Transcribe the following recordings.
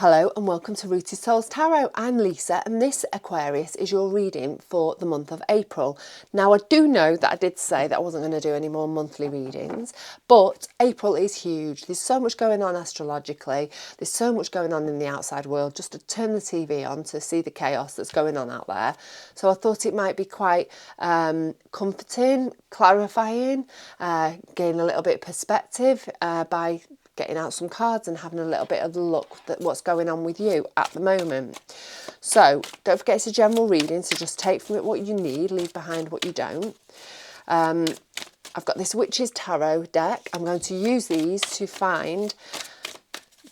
Hello and welcome to Rooted Souls Tarot. I'm Lisa and this Aquarius is your reading for the month of April. Now I do know that I did say that I wasn't going to do any more monthly readings, but April is huge. There's so much going on astrologically. There's so much going on in the outside world just to turn the TV on to see the chaos that's going on out there. So I thought it might be quite comforting, clarifying, gain a little bit of perspective by getting out some cards and having a little bit of a look at what's going on with you at the moment. So don't forget it's a general reading, so just take from it what you need, leave behind what you don't. I've got this Witch's Tarot deck. I'm going to use these to find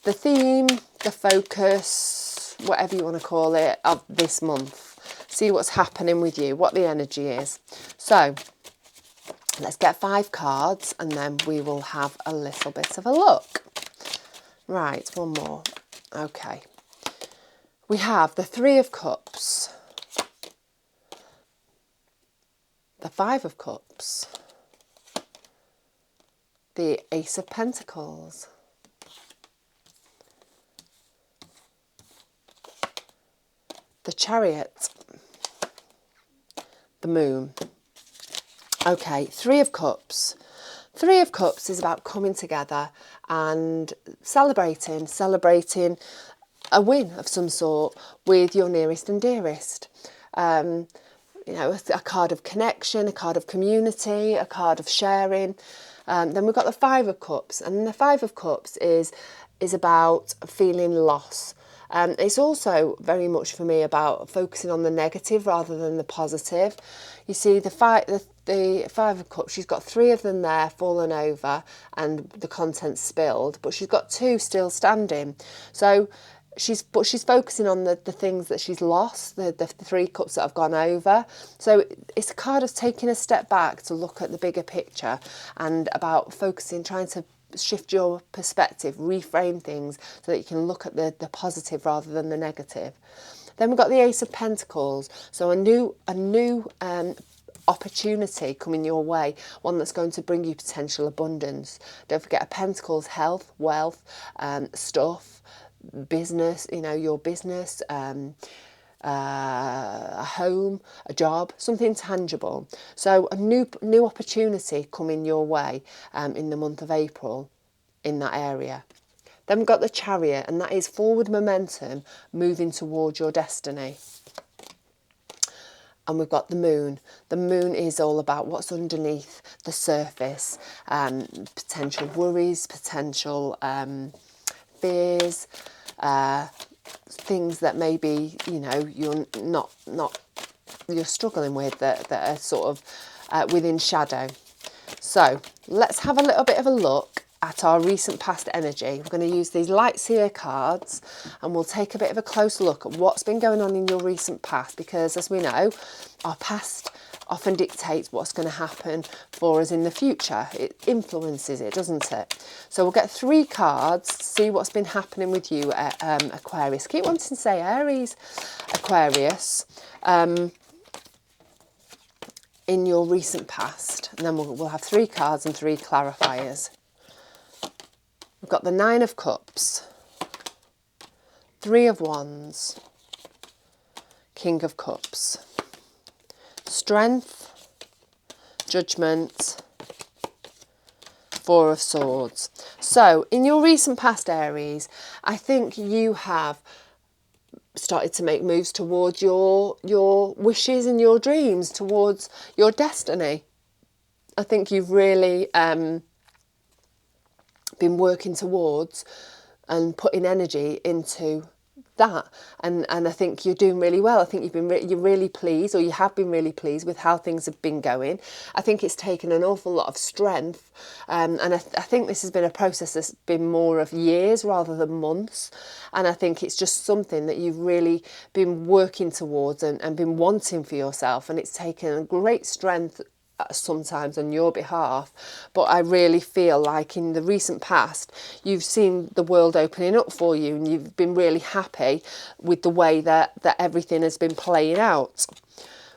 the theme, the focus, whatever you want to call it, of this month. See what's happening with you, what the energy is. So let's get 5 cards and then we will have a little bit of a look. Right, one more. Okay. We have the 3 of Cups, the 5 of Cups, the Ace of Pentacles, the Chariot, the Moon. Okay, 3 of Cups. 3 of Cups is about coming together and celebrating a win of some sort with your nearest and dearest. You know, a card of connection, a card of community, a card of sharing. Then we've got the 5 of Cups, and the 5 of Cups is about feeling loss. It's also very much for me about focusing on the negative rather than the positive. You see, the 5 of Cups, she's got 3 of them there fallen over and the contents spilled, but she's got 2 still standing. So she's focusing on the things that she's lost, the 3 cups that have gone over. So it's a card of taking a step back to look at the bigger picture and about focusing, trying to shift your perspective, reframe things so that you can look at the positive rather than the negative. Then we've got the Ace of Pentacles, so a new opportunity coming your way, one that's going to bring you potential abundance. Don't forget, a Pentacles, health, wealth, stuff, business, you know, your business, a home, a job, something tangible. So a new opportunity coming your way in the month of April in that area. Then we've got the Chariot, and that is forward momentum moving towards your destiny. And we've got the Moon. The Moon is all about what's underneath the surface, potential worries, potential fears, things that maybe, you know, you're you're struggling with that are sort of within shadow. So let's have a little bit of a look at our recent past energy. We're going to use these light seer cards and we'll take a bit of a closer look at what's been going on in your recent past, because as we know, our past often dictates what's going to happen for us in the future. It influences it, doesn't it? So we'll get 3 cards to see what's been happening with you, Aquarius. Keep wanting to say Aries, Aquarius, in your recent past. And then we'll have 3 cards and 3 clarifiers. We've got the 9 of Cups, 3 of Wands, King of Cups, Strength, Judgment, 4 of Swords. So in your recent past, Aries, I think you have started to make moves towards your wishes and your dreams, towards your destiny. I think you've really been working towards and putting energy into that, and I think you're doing really well. I think you're really pleased, or you have been really pleased with how things have been going. I think it's taken an awful lot of strength, and I think this has been a process that's been more of years rather than months, and I think it's just something that you've really been working towards and been wanting for yourself, and it's taken a great strength sometimes on your behalf. But I really feel like in the recent past you've seen the world opening up for you and you've been really happy with the way that everything has been playing out.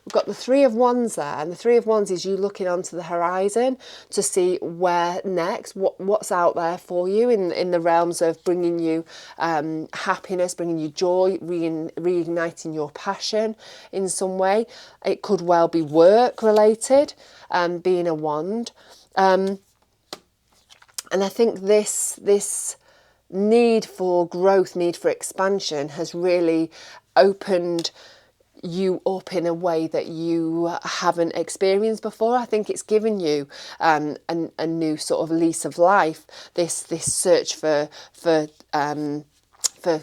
we've got the Three of Wands there, and the Three of Wands is you looking onto the horizon to see where next, what's out there for you in the realms of bringing you happiness, bringing you joy, reigniting your passion in some way. It could well be work related, being a wand. And I think this need for growth, need for expansion has really opened you up in a way that you haven't experienced before. I think it's given you a new sort of lease of life, this search for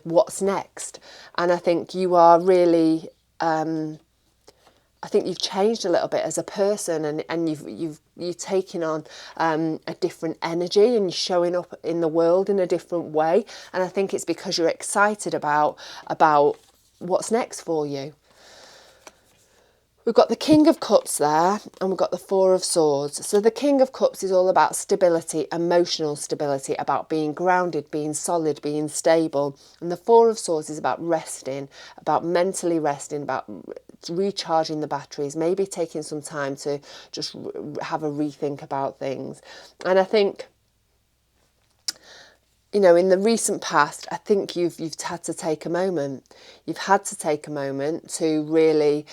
what's next. And I think you are really I think you've changed a little bit as a person, and you've taken on a different energy, and you're showing up in the world in a different way. And I think it's because you're excited about what's next for you. We've got the King of Cups there, and we've got the Four of Swords. So the King of Cups is all about stability, emotional stability, about being grounded, being solid, being stable. And the Four of Swords is about resting, about mentally resting, about recharging the batteries, maybe taking some time to just have a rethink about things. And I think, you know, in the recent past, I think you've had to take a moment. You've had to take a moment to really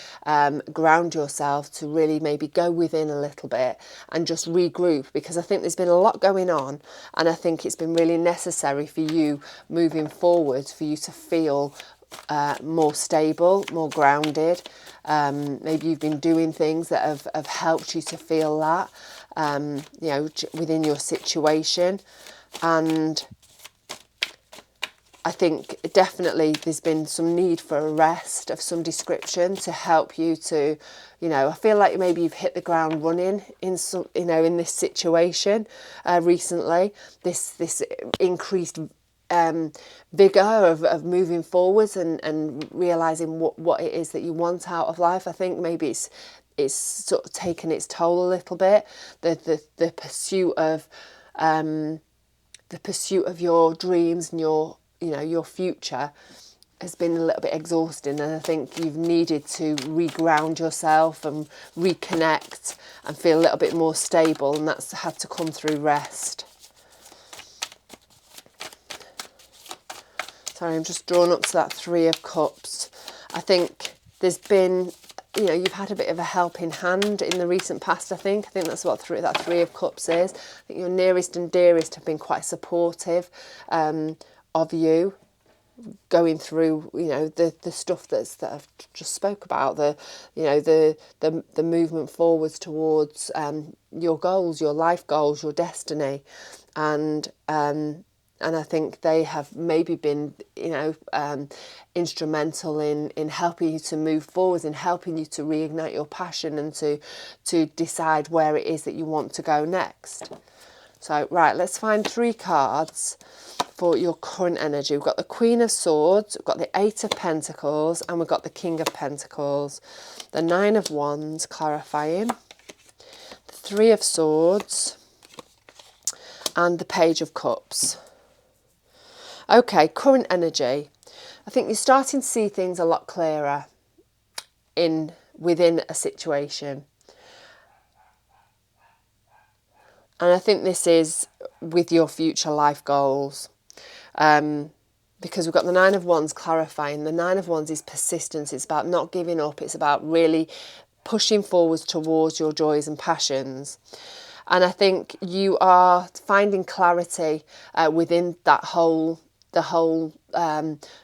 ground yourself, to really maybe go within a little bit and just regroup, because I think there's been a lot going on, and I think it's been really necessary for you moving forward, for you to feel more stable, more grounded. Maybe you've been doing things that have helped you to feel that, you know, within your situation. And I think definitely there's been some need for a rest of some description to help you to, you know, I feel like maybe you've hit the ground running in some, you know, in this situation recently, this increased vigour of moving forwards and realising what it is that you want out of life. I think maybe it's sort of taken its toll a little bit, the pursuit of your dreams and your future has been a little bit exhausting, and I think you've needed to reground yourself and reconnect and feel a little bit more stable, and that's had to come through rest. Sorry, I'm just drawn up to that Three of Cups. I think there's been, you know, you've had a bit of a helping hand in the recent past, I think that's what that Three of Cups is. I think your nearest and dearest have been quite supportive of you going through, you know, the stuff that I've just spoke about, the movement forwards towards your goals, your life goals, your destiny. And I think they have maybe been, you know, instrumental in helping you to move forward, in helping you to reignite your passion and to decide where it is that you want to go next. So, right, let's find 3 cards for your current energy. We've got the Queen of Swords, we've got the Eight of Pentacles, and we've got the King of Pentacles. The Nine of Wands, clarifying. The Three of Swords, and the Page of Cups. Okay, current energy. I think you're starting to see things a lot clearer within a situation. And I think this is with your future life goals. Because we've got the Nine of Wands clarifying. The Nine of Wands is persistence. It's about not giving up. It's about really pushing forwards towards your joys and passions. And I think you are finding clarity within the whole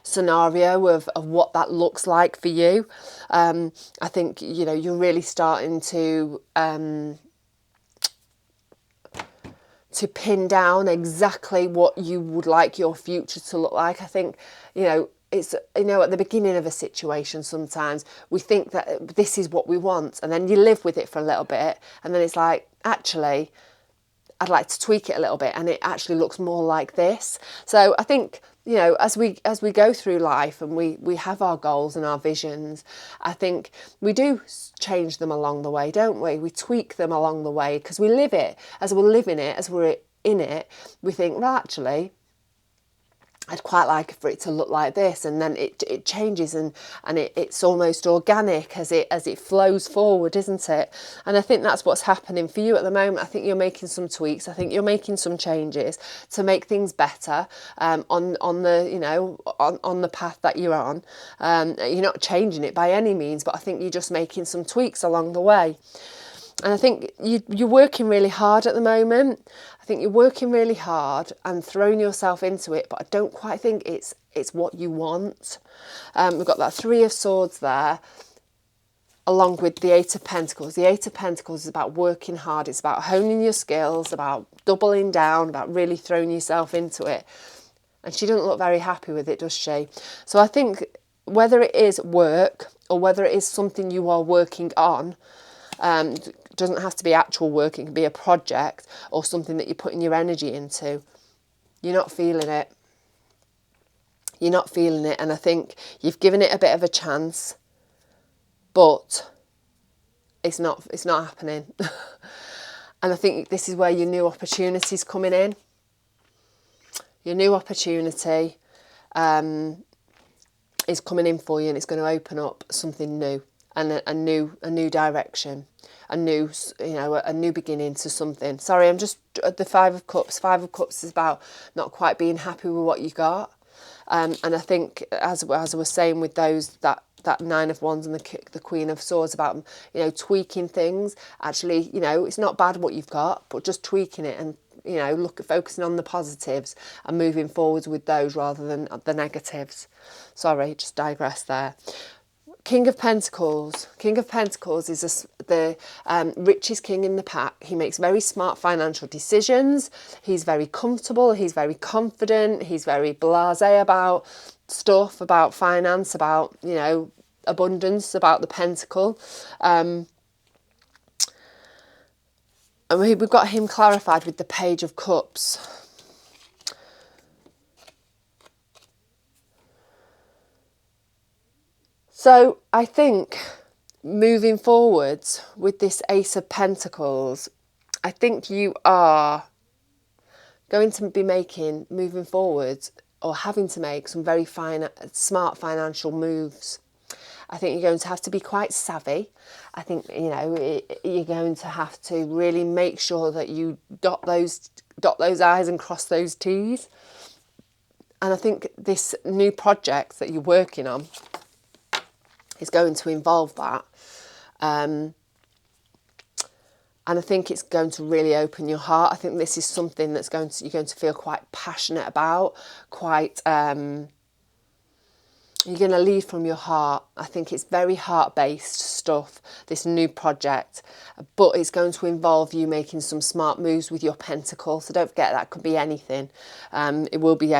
scenario of what that looks like for you. I think, you know, you're really starting to pin down exactly what you would like your future to look like. I think, you know, it's, you know, at the beginning of a situation, sometimes we think that this is what we want, and then you live with it for a little bit, and then it's like, actually, I'd like to tweak it a little bit, and it actually looks more like this. So I think, you know, as we go through life and we have our goals and our visions, I think we do change them along the way, don't we? We tweak them along the way because we live it. As we're living it, as we're in it, we think, well, actually, I'd quite like for it to look like this, and then it changes, and it's almost organic as it flows forward, isn't it? And I think that's what's happening for you at the moment. I think you're making some tweaks. I think you're making some changes to make things better on the, you know, on the path that you're on. You're not changing it by any means, but I think you're just making some tweaks along the way. And I think you're working really hard at the moment. I think you're working really hard and throwing yourself into it, but I don't quite think it's what you want. We've got that Three of Swords there, along with the Eight of Pentacles. The Eight of Pentacles is about working hard. It's about honing your skills, about doubling down, about really throwing yourself into it. And she doesn't look very happy with it, does she? So I think whether it is work or whether it is something you are working on, doesn't have to be actual work, it can be a project or something that you're putting your energy into. You're not feeling it. You're not feeling it, and I think you've given it a bit of a chance, but it's not happening. And I think this is where your new opportunity's coming in. Your new opportunity is coming in for you, and it's going to open up something new and a new direction. A new beginning to something. Sorry, I'm just at the Five of Cups. Five of Cups is about not quite being happy with what you got. And I think, as I was saying with those, that Nine of Wands and the Queen of Swords, about, you know, tweaking things. Actually, you know, it's not bad what you've got, but just tweaking it and, you know, focusing on the positives and moving forwards with those rather than the negatives. Sorry, just digress there. King of Pentacles. King of Pentacles is the richest king in the pack. He makes very smart financial decisions. He's very comfortable. He's very confident. He's very blasé about stuff, about finance, about, you know, abundance, about the pentacle. And we've got him clarified with the Page of Cups. So I think moving forwards with this Ace of Pentacles, I think you are going to be moving forwards, or having to make some very smart financial moves. I think you're going to have to be quite savvy. I think, you know, you're going to have to really make sure that you dot those I's and cross those T's. And I think this new project that you're working on is going to involve that. And I think it's going to really open your heart. I think this is something that's you're going to feel quite passionate about, quite, you're going to lead from your heart. I think it's very heart-based stuff, this new project, but it's going to involve you making some smart moves with your pentacle. So don't forget, that could be anything. It will be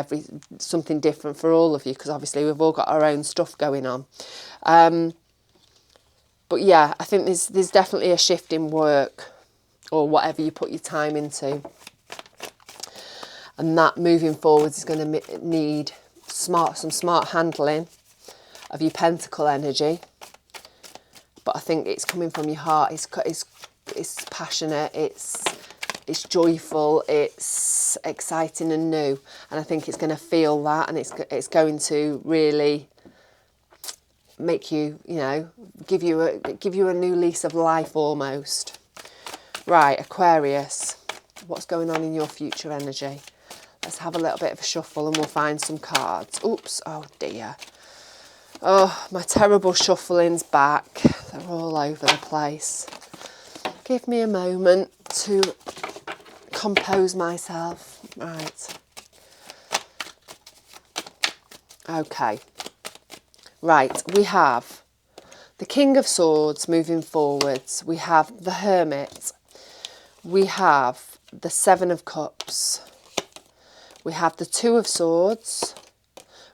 something different for all of you, because obviously we've all got our own stuff going on. But yeah, I think there's definitely a shift in work, or whatever you put your time into. And that moving forwards is going to need some smart handling of your pentacle energy. But I think it's coming from your heart. It's passionate, it's joyful, it's exciting and new. And I think it's going to feel that, and it's going to really make you, you know, give you a new lease of life almost. Right, Aquarius, what's going on in your future energy? Let's have a little bit of a shuffle and we'll find some cards. Oops, oh dear. Oh, my terrible shuffling's back. They're all over the place. Give me a moment to compose myself. Right. Okay. Right, we have the King of Swords moving forwards. We have the Hermit. We have the Seven of Cups. We have the Two of Swords.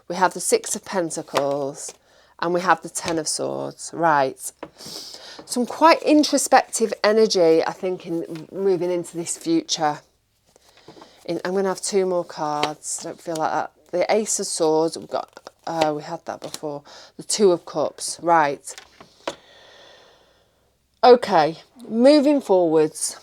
We have the Six of Pentacles. And we have the Ten of Swords. Right. Some quite introspective energy, I think, in moving into this future. I'm going to have two more cards. I don't feel like that. The Ace of Swords. We've got... we had that before. The Two of Cups. Right. Okay. Moving forwards.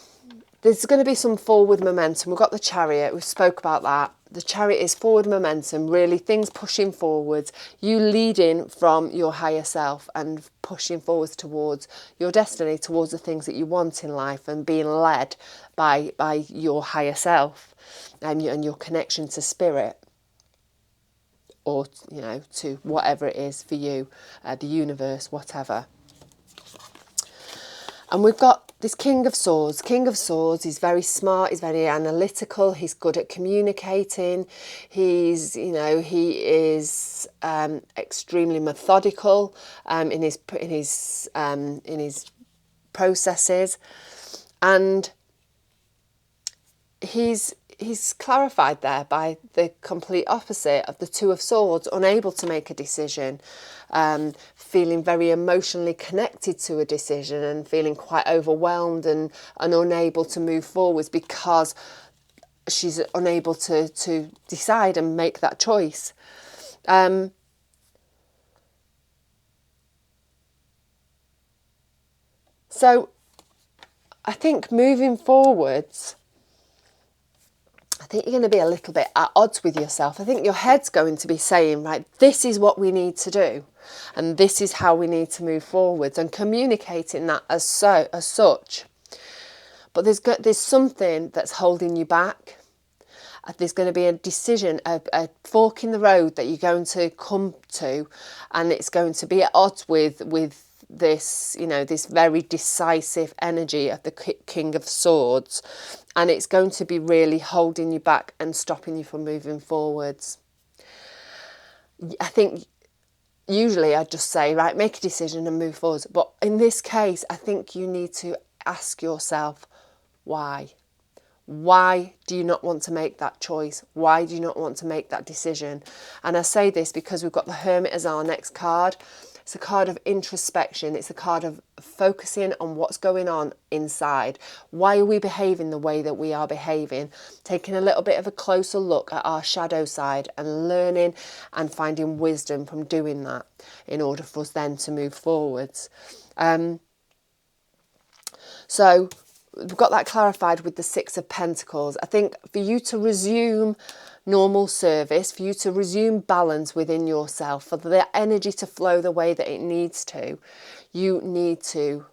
There's going to be some forward momentum. We've got the Chariot. We spoke about that. the Chariot is forward momentum, really things pushing forwards, you leading from your higher self and pushing forwards towards your destiny, towards the things that you want in life, and being led by your higher self and your connection to spirit, or to whatever it is for you, the universe, whatever. And we've got this King of Swords. King of Swords is very smart, he's very analytical, he's good at communicating, he is extremely methodical in his processes, and he's clarified there by the complete opposite of the Two of Swords, unable to make a decision, feeling very emotionally connected to a decision and feeling quite overwhelmed and unable to move forwards because she's unable to decide and make that choice. So I think moving forwards, I think you're going to be a little bit at odds with yourself. I think your head's going to be saying, right, this is what we need to do, and this is how we need to move forwards, and communicating that as such. But there's something that's holding you back. There's going to be a decision, a fork in the road that you're going to come to, and it's going to be at odds with this, this very decisive energy of the King of Swords, and it's going to be really holding you back and stopping you from moving forwards. I think usually I'd just say, right, make a decision and move forwards, but in this case I think you need to ask yourself why. Why do you not want to make that choice? Why do you not want to make that decision? And I say this because we've got the Hermit as our next card. It's a card of introspection. It's a card of focusing on what's going on inside. Why are we behaving the way that we are behaving? Taking a little bit of a closer look at our shadow side and learning and finding wisdom from doing that in order for us then to move forwards. So we've got that clarified with the Six of Pentacles. I think for you to resume normal service, for you to resume balance within yourself, for the energy to flow the way that it needs to, you need to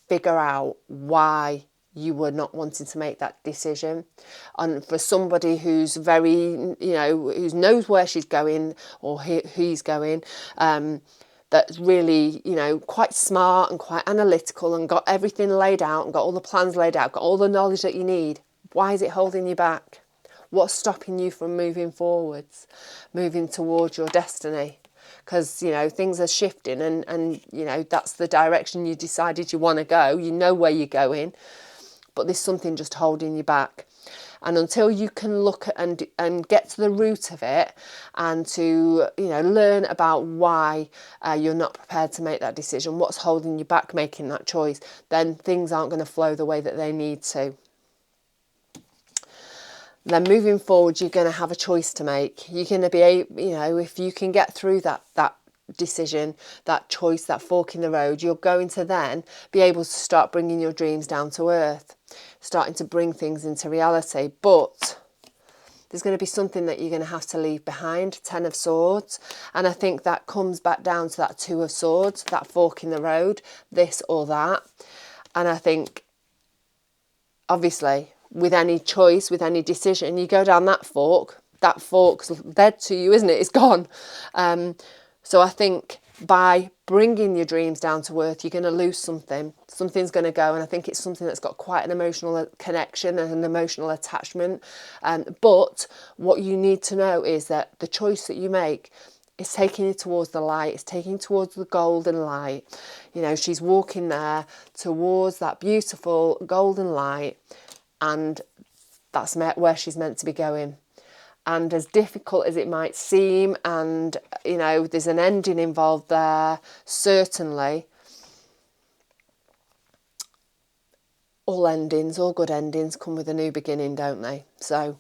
figure out why you were not wanting to make that decision. And for somebody who's very, who knows where she's going or who he's going, that's really, quite smart and quite analytical and got everything laid out and got all the plans laid out, got all the knowledge that you need. Why is it holding you back? What's stopping you from moving forwards, moving towards your destiny? Because, things are shifting and that's the direction you decided you want to go. You know where you're going, but there's something just holding you back. And until you can look at and get to the root of it and to, learn about why you're not prepared to make that decision, what's holding you back making that choice, then things aren't going to flow the way that they need to. Then moving forward, you're going to have a choice to make. You're going to be, if you can get through that decision, that choice, that fork in the road, you're going to then be able to start bringing your dreams down to earth, starting to bring things into reality. But there's going to be something that you're going to have to leave behind, Ten of Swords. And I think that comes back down to that Two of Swords, that fork in the road, this or that. And I think, obviously, with any choice, with any decision, you go down that fork's dead to you, isn't it? It's gone. So I think by bringing your dreams down to earth, you're going to lose something. Something's going to go, and I think it's something that's got quite an emotional connection and an emotional attachment. But what you need to know is that the choice that you make is taking you towards the light. It's taking you towards the golden light. She's walking there towards that beautiful golden light, and that's where she's meant to be going. And as difficult as it might seem, and there's an ending involved there, certainly, all good endings come with a new beginning, don't they? So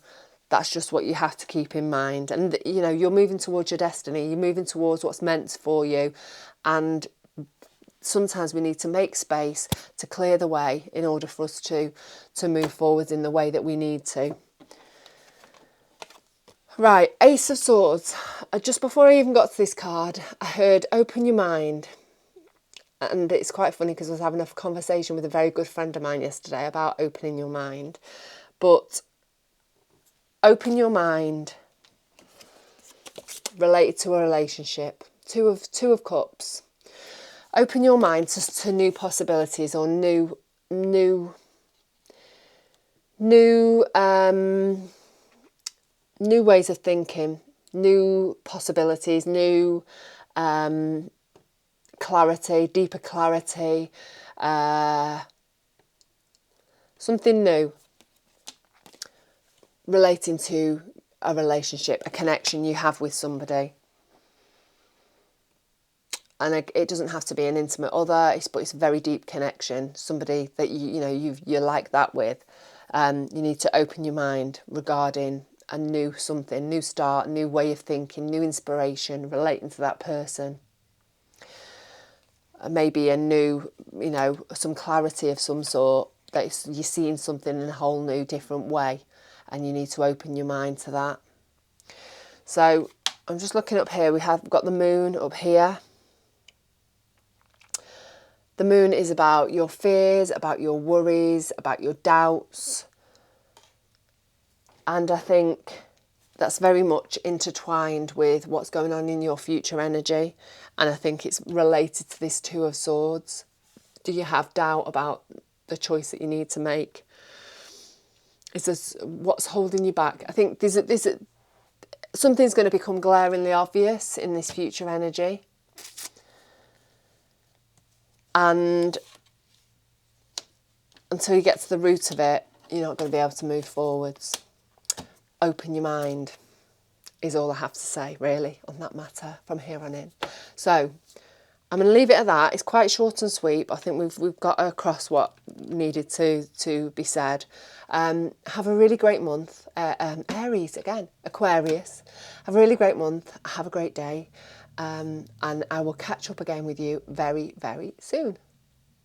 that's just what you have to keep in mind. And you're moving towards your destiny, you're moving towards what's meant for you, and sometimes we need to make space to clear the way in order for us to move forward in the way that we need to. Right, Ace of Swords. Just before I even got to this card, I heard open your mind. And it's quite funny because I was having a conversation with a very good friend of mine yesterday about opening your mind. But open your mind related to a relationship. Two of Cups. Open your mind to new possibilities or new ways of thinking, new possibilities, new clarity, deeper clarity, something new relating to a relationship, a connection you have with somebody. And it doesn't have to be an intimate other, but it's a very deep connection, somebody that you're like that with. You need to open your mind regarding a new something, new start, new way of thinking, new inspiration relating to that person. Maybe a new, some clarity of some sort, that you're seeing something in a whole new, different way, and you need to open your mind to that. So I'm just looking up here. We have got the moon up here. The moon is about your fears, about your worries, about your doubts. And I think that's very much intertwined with what's going on in your future energy. And I think it's related to this Two of Swords. Do you have doubt about the choice that you need to make? Is this what's holding you back? I think something's going to become glaringly obvious in this future energy. And until you get to the root of it, you're not going to be able to move forwards. Open your mind is all I have to say, really, on that matter from here on in. So I'm going to leave it at that. It's quite short and sweet, but I think we've got across what needed to be said. Have a really great month. Aries again, Aquarius. Have a really great month. Have a great day. And I will catch up again with you very, very soon.